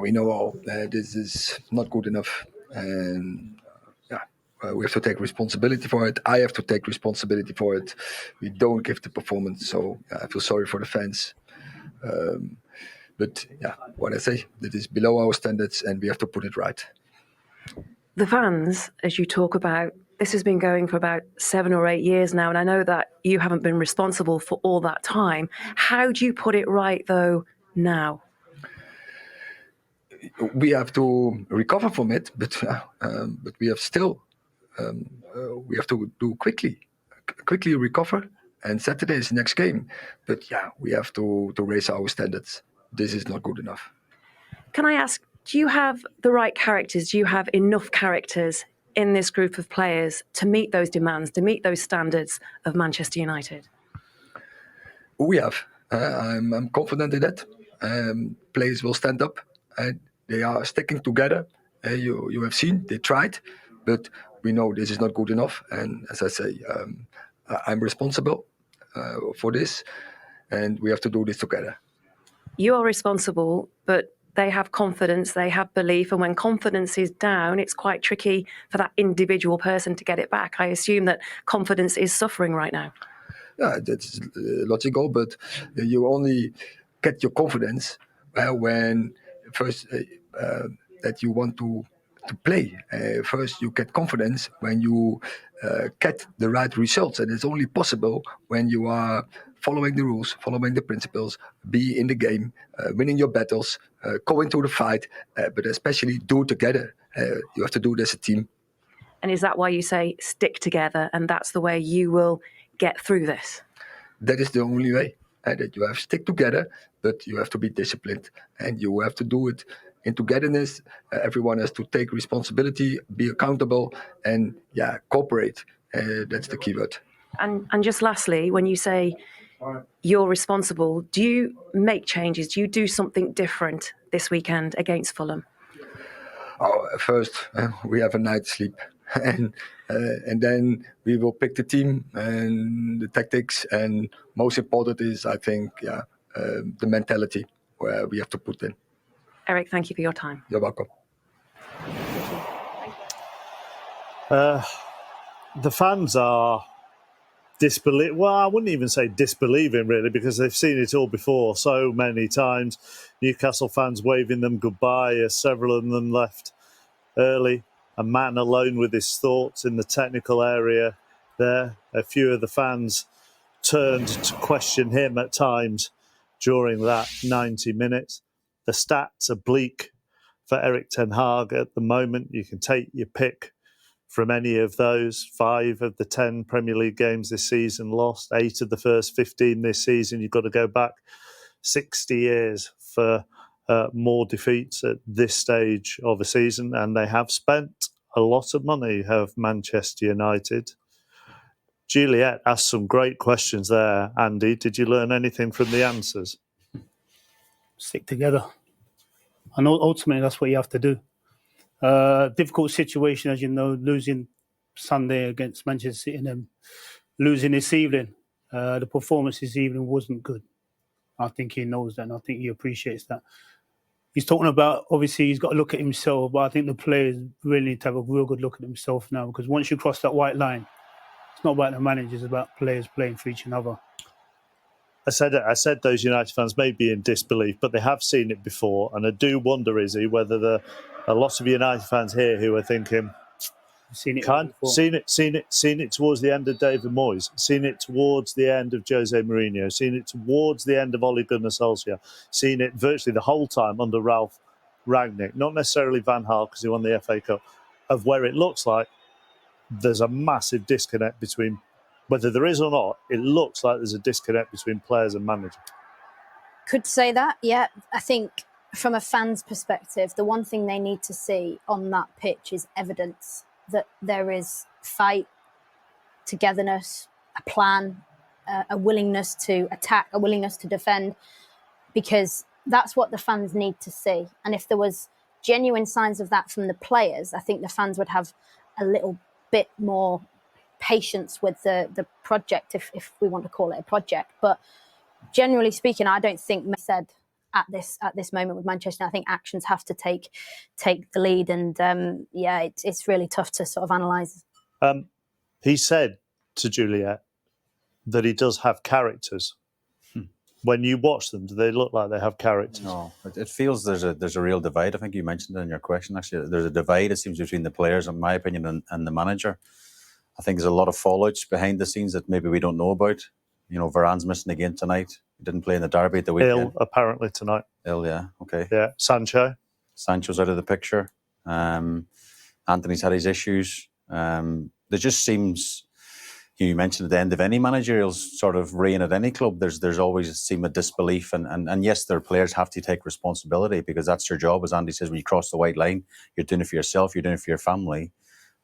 We know all this is not good enough, and we have to take responsibility for it. I have to take responsibility for it. We don't give the performance, so I feel sorry for the fans. But what I say, that is below our standards, and we have to put it right. The fans, as you talk about, this has been going for about 7 or 8 years now, and I know that you haven't been responsible for all that time. How do you put it right, though, now? We have to recover from it, but we have still we have to do quickly recover. And Saturday is the next game, but we have to raise our standards. This is not good enough. Can I ask, do you have the right characters? Do you have enough characters in this group of players to meet those demands, to meet those standards of Manchester United? We have. I'm confident in that. Players will stand up. They are sticking together. You have seen they tried, but we know this is not good enough. And as I say, I'm responsible for this, and we have to do this together. You are responsible, but they have confidence, they have belief, and when confidence is down, it's quite tricky for that individual person to get it back. I assume that confidence is suffering right now. Yeah, that's logical, but you only get your confidence when first that you want to play. First, you get confidence when you get the right results, and it's only possible when you are following the rules, following the principles, be in the game, winning your battles, going to the fight, but especially do it together. You have to do it as a team. And is that why you say stick together, and that's the way you will get through this? That is the only way. That you have to stick together, but you have to be disciplined, and you have to do it in togetherness. Everyone has to take responsibility, be accountable, and cooperate. That's the key word. And just lastly, when you say you're responsible, do you make changes? Do you do something different this weekend against Fulham? First, we have a night's sleep, and then we will pick the team and the tactics. And most important is, I think, the mentality where we have to put in. Erik, thank you for your time. You're welcome. The fans are disbelieving. Well, I wouldn't even say disbelieving, really, because they've seen it all before so many times. Newcastle fans waving them goodbye as several of them left early. A man alone with his thoughts in the technical area there. A few of the fans turned to question him at times during that 90 minutes. The stats are bleak for Erik ten Hag at the moment. You can take your pick from any of those. 5 of the 10 Premier League games this season lost. 8 of the first 15 this season. You've got to go back 60 years for more defeats at this stage of a season. And they have spent a lot of money, have Manchester United. Juliet asked some great questions there. Andy, did you learn anything from the answers? Stick together. And ultimately, that's what you have to do. Difficult situation, as you know, losing Sunday against Manchester City and then losing this evening. The performance this evening wasn't good. I think he knows that, and I think he appreciates that. He's talking about, obviously, he's got to look at himself, but I think the players really need to have a real good look at themselves now, because once you cross that white line, it's not about the managers, it's about players playing for each other. I said those United fans may be in disbelief, but they have seen it before. And I do wonder, Izzy, whether there are lots of United fans here who are thinking, seen it towards the end of David Moyes, seen it towards the end of Jose Mourinho, seen it towards the end of Ole Gunnar Solskjaer, seen it virtually the whole time under Ralph Rangnick, not necessarily Van Gaal because he won the FA Cup, of where it looks like there's a massive disconnect between, whether there is or not, it looks like there's a disconnect between players and manager. Could say that, yeah. I think from a fan's perspective, the one thing they need to see on that pitch is evidence that there is fight, togetherness, a plan, a willingness to attack, a willingness to defend, because that's what the fans need to see. And if there was genuine signs of that from the players, I think the fans would have a little bit more patience with the project, if we want to call it a project. But generally speaking, I don't think said at this moment with Manchester. I think actions have to take the lead, and it's really tough to sort of analyse. He said to Juliet that he does have characters. When you watch them, do they look like they have characters? No, it feels there's a real divide. I think you mentioned it in your question, actually. There's a divide, it seems, between the players, in my opinion, and the manager. I think there's a lot of fallouts behind the scenes that maybe we don't know about. You know, Varane's missing again tonight. He didn't play in the derby at the weekend. Ill, apparently, tonight. Ill, yeah, okay. Yeah, Sancho's out of the picture. Anthony's had his issues. There just seems... You mentioned at the end of any managerial sort of reign at any club, there's always a seem of disbelief, and yes, their players have to take responsibility because that's their job. As Andy says, when you cross the white line, you're doing it for yourself, you're doing it for your family.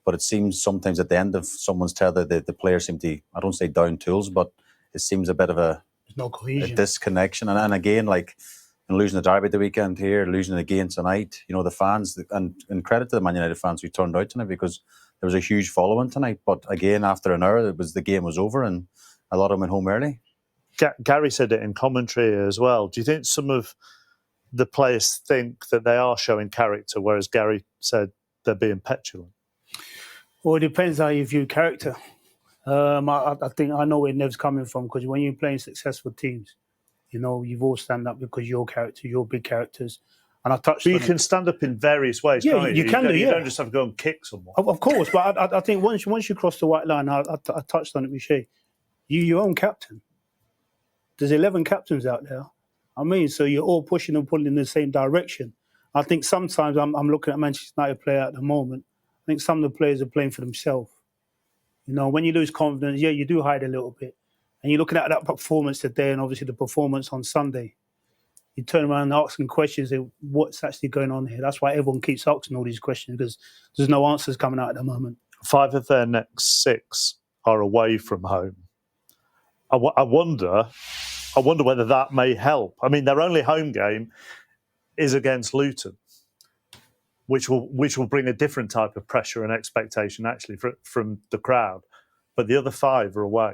But it seems sometimes at the end of someone's tether, the players seem to, I don't say down tools, but it seems a bit of a disconnection. And again, like in losing the derby the weekend here, losing it again tonight, you know, the fans, and credit to the Man United fans who turned out tonight because there was a huge following tonight, but again, after an hour, the game was over and a lot of them went home early. Gary said it in commentary as well. Do you think some of the players think that they are showing character, whereas Gary said they're being petulant? Well, it depends how you view character. I think I know where Nev's coming from, because when you're playing successful teams, you know, you've all stand up because you're big characters. And I touched on you can stand up in various ways, yeah, can't you? You can do, You don't just have to go and kick someone. Of course, but I think once you cross the white line, I touched on it with Shay, you're your own captain. There's 11 captains out there. I mean, so you're all pushing and pulling in the same direction. I think sometimes I'm looking at Manchester United player at the moment. I think some of the players are playing for themselves. You know, when you lose confidence, yeah, you do hide a little bit. And you're looking at that performance today and obviously the performance on Sunday. You turn around and asking questions, what's actually going on here? That's why everyone keeps asking all these questions, because there's no answers coming out at the moment. 5 of their next 6 are away from home. I wonder whether that may help. I mean, their only home game is against Luton, which will bring a different type of pressure and expectation actually from the crowd. But the other 5 are away.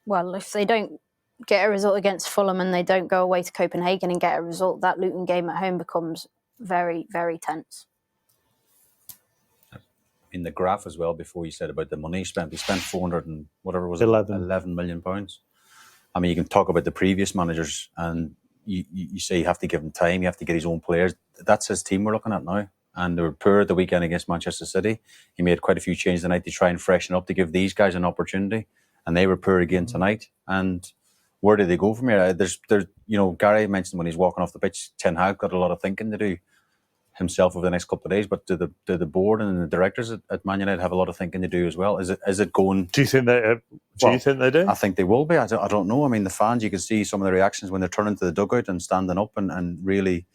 Well, if they don't get a result against Fulham and they don't go away to Copenhagen and get a result, that Luton game at home becomes very, very tense. In the graph as well, before you said about the money spent, he spent 400 and whatever was 11 million pounds. I mean, you can talk about the previous managers and you say you have to give him time, you have to get his own players. That's his team we're looking at now. And they were poor at the weekend against Manchester City. He made quite a few changes tonight to try and freshen up, to give these guys an opportunity. And they were poor again tonight. And where do they go from here? There's, you know, Gary mentioned when he's walking off the pitch, Ten Hag got a lot of thinking to do himself over the next couple of days. But do the board and the directors at Man United have a lot of thinking to do as well? Is it going? Do you think they? You think they do? I think they will be. I don't know. I mean, the fans, you can see some of the reactions when they're turning to the dugout and standing up and really,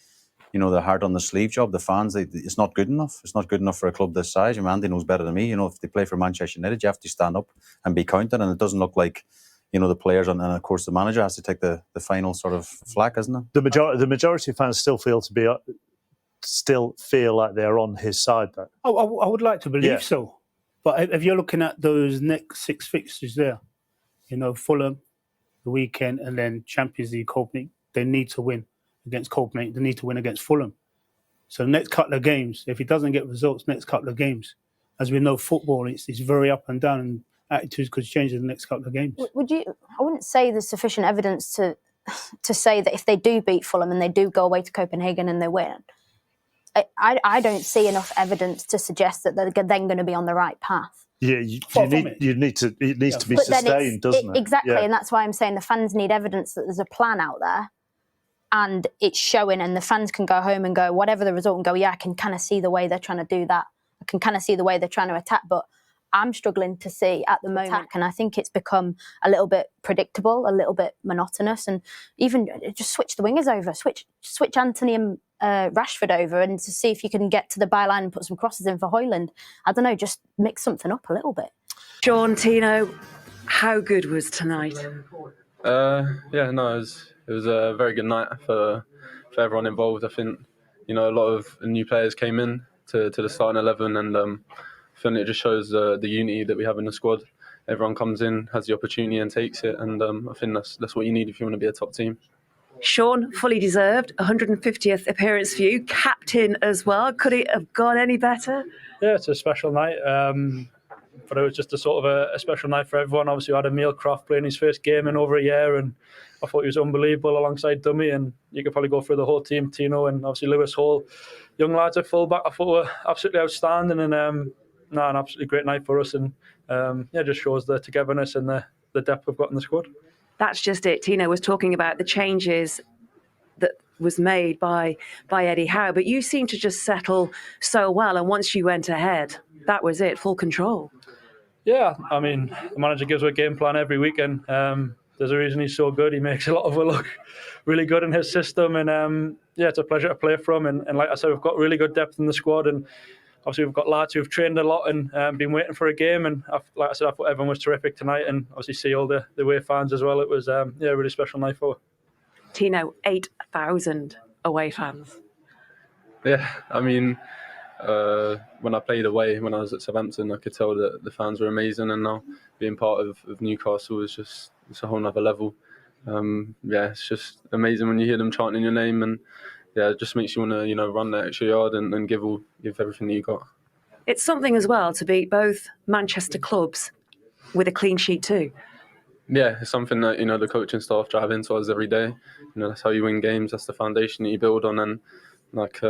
you know, the hard on the sleeve job. The fans, it's not good enough. It's not good enough for a club this size. I mean, Andy knows better than me. You know, if they play for Manchester United, you have to stand up and be counted, and it doesn't look like, you know, the players and of course the manager has to take the final sort of flak, isn't it? The majority of fans still feel like they're on his side, though. I would like to believe so, but if you're looking at those next 6 fixtures there, you know, Fulham, the weekend, and then Champions League, Copenhagen, they need to win against Copenhagen. They need to win against Fulham. So next couple of games, if he doesn't get results, next couple of games, as we know, football it's very up and down, and attitudes could change in the next couple of games. I wouldn't say there's sufficient evidence to say that if they do beat Fulham and they do go away to Copenhagen and they win, I don't see enough evidence to suggest that they're then going to be on the right path. Yeah, it needs to be sustained, doesn't it? Exactly, and that's why I'm saying the fans need evidence that there's a plan out there and it's showing, and the fans can go home and go, whatever the result, and go, yeah, I can kind of see the way they're trying to do that. I can kind of see the way they're trying to attack, but I'm struggling to see at the moment, and I think it's become a little bit predictable, a little bit monotonous, and even just switch the wingers over, switch Anthony and Rashford over, and to see if you can get to the byline and put some crosses in for Højlund. I don't know, just mix something up a little bit. Sean, Tino, how good was tonight? It was a very good night for everyone involved. I think, you know, a lot of new players came in to the starting 11, and I think it just shows the unity that we have in the squad. Everyone comes in, has the opportunity and takes it, and I think that's what you need if you want to be a top team. Sean, fully deserved, 150th appearance for you, captain as well. Could it have gone any better? Yeah, it's a special night. But it was just a sort of a special night for everyone. Obviously, we had Emil Croft playing his first game in over a year, and I thought he was unbelievable alongside Dummy. And you could probably go through the whole team, Tino and obviously Lewis Hall, young lads at fullback. I thought were absolutely outstanding, and an absolutely great night for us. And just shows the togetherness and the depth we've got in the squad. That's just it. Tino was talking about the changes that was made by Eddie Howe, but you seem to just settle so well. And once you went ahead, that was it, full control. Yeah, I mean, the manager gives us a game plan every weekend. There's a reason he's so good. He makes a lot of it look really good in his system. And it's a pleasure to play from. And like I said, we've got really good depth in the squad. And obviously we've got lads who've trained a lot and been waiting for a game. And like I said, I thought everyone was terrific tonight. And obviously see all the away fans as well. It was a really special night for us. Tino, 8,000 away fans. Yeah, I mean, when I played away when I was at Southampton, I could tell that the fans were amazing, and now being part of Newcastle is just it's a whole nother level. It's just amazing when you hear them chanting your name, and it just makes you want to run that extra yard and give everything that you got. It's something as well to beat both Manchester clubs with a clean sheet too. Yeah, it's something that the coaching staff drive into us every day. That's how you win games. That's the foundation that you build on, and like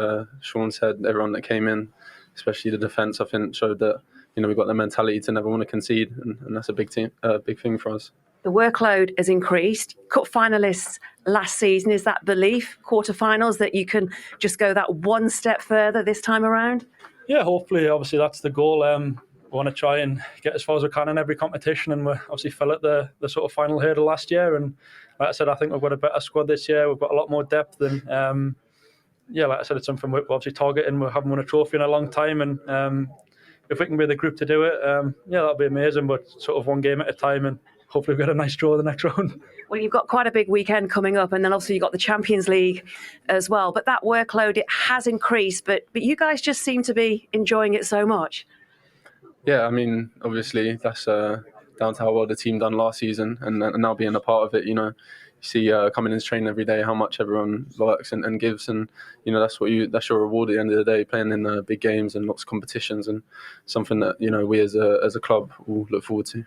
Sean said, everyone that came in, especially the defence, I think showed that we've got the mentality to never want to concede, and that's a big thing for us. The workload has increased. Cup finalists last season, is that belief, quarterfinals, that you can just go that one step further this time around? Yeah, hopefully, obviously that's the goal. We want to try and get as far as we can in every competition, and we obviously fell at the sort of final hurdle last year. And like I said, I think we've got a better squad this year. We've got a lot more depth, and like I said, it's something we're obviously targeting. We haven't won a trophy in a long time, and if we can be the group to do it, that'll be amazing. But sort of one game at a time, and hopefully we get a nice draw the next round. Well, you've got quite a big weekend coming up, and then obviously you've got the Champions League as well. But that workload, it has increased, but you guys just seem to be enjoying it so much. Yeah, I mean, obviously that's down to how well the team done last season, and now being a part of it. You see coming in training every day how much everyone works and gives, and that's your reward at the end of the day, playing in the big games and lots of competitions, and something that we as a club will look forward to.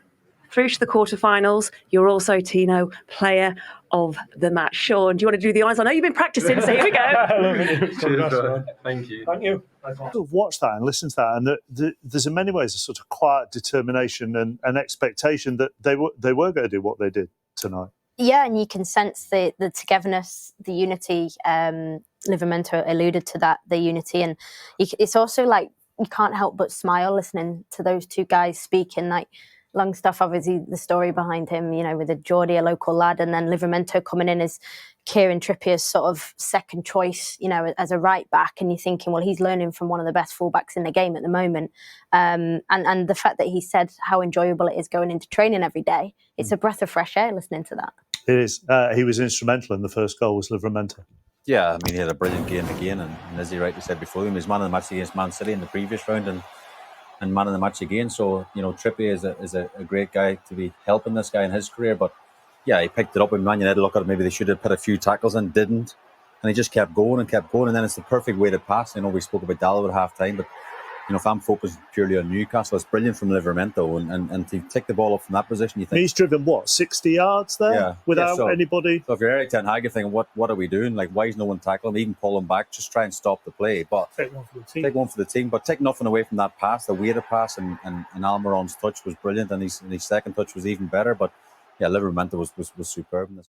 Through to the quarterfinals, you're also, Tino, player of the match. Sean, do you want to do the honours? I know you've been practising, so here we go. Cheers, thank you. Thank you. Sort of watch that and listen to that, and there's in many ways a sort of quiet determination and expectation that they were going to do what they did tonight. Yeah, and you can sense the togetherness, the unity. Livramento alluded to that, the unity, and it's also like you can't help but smile listening to those two guys speaking. Like Longstaff, obviously the story behind him, with a Geordie, a local lad, and then Livramento coming in as Kieran Trippier's sort of second choice, as a right back, and you're thinking, well, he's learning from one of the best fullbacks in the game at the moment, and the fact that he said how enjoyable it is going into training every day, it's a breath of fresh air listening to that. It is. He was instrumental in the first goal, was Livramento. Yeah, I mean, he had a brilliant game again, and as he rightly said before, he was man of the match against Man City in the previous round, and man of the match again. So Trippier is a great guy to be helping this guy in his career. But yeah, he picked it up when Man United look at it. Maybe they should have put a few tackles in, didn't, and he just kept going, and then it's the perfect weighted pass. I know we spoke about Dalot at half time, but if I'm focused purely on Newcastle, it's brilliant from Livramento, and to take the ball up from that position, you think he's driven 60 yards there without anybody. So if you're Erik ten Hag, you're thinking, what are we doing? Like, why is no one tackling? He can pull him back, just try and stop the play. But Take one for the team. But take nothing away from that pass, the weighted pass, and Almiron's touch was brilliant, and his second touch was even better. But yeah, Livramento was superb in this.